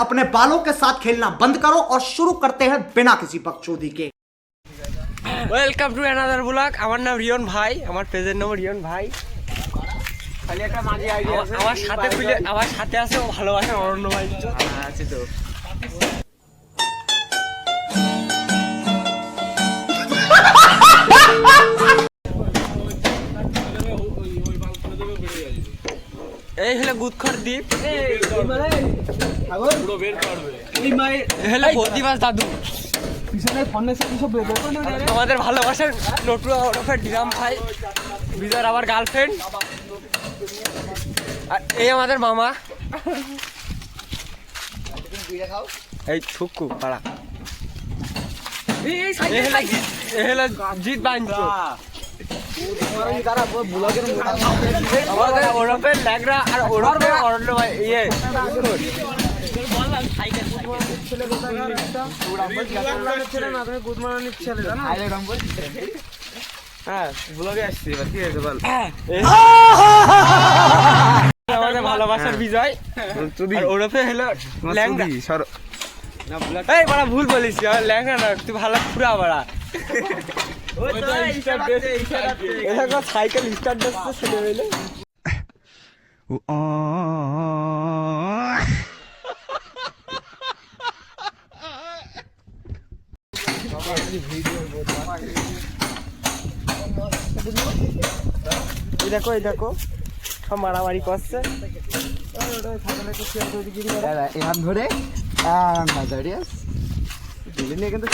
अपने बालों के साथ खेलना बंद करो और शुरू करते हैं बिना किसी बकचोदी के। Welcome to another blog. আমার নাম রিয়ন ভাই, আমার পেজের নাম রিয়ন ভাই। খালি একটা মাঝে আইডিয়া আছে, আমার সাথে আছে ও ভালোবাসে অরণ্য ভাই আছে তো। এই হলো গুদখর দ্বীপ, প্রতিবাস দাদু, আমাদের ভালোবাসার নটু ওরফের ডিরাম ভাই, বিজয়ের আবার গার্লফ্রেন্ড, আর এই আমাদের মামা, এই থুকু পাড়া, জিত বাঞ্চো ওরফের ল্যাংরা, আর ওরফের অরণ্য ভাই। ইয়ে আমাদের ভালোবাসার বিজয়, ওরফে হলো ল্যাংরা। এই বাড়া ভুল বলিস, ল্যাংরা না, তুই ভালো পুরা বাড়া। সাইকেল স্টার্ট দিচ্ছে ছেলে মেলে। এই দেখো এই দেখো সব মারামারি করছে। এখান ধরে কিন্তু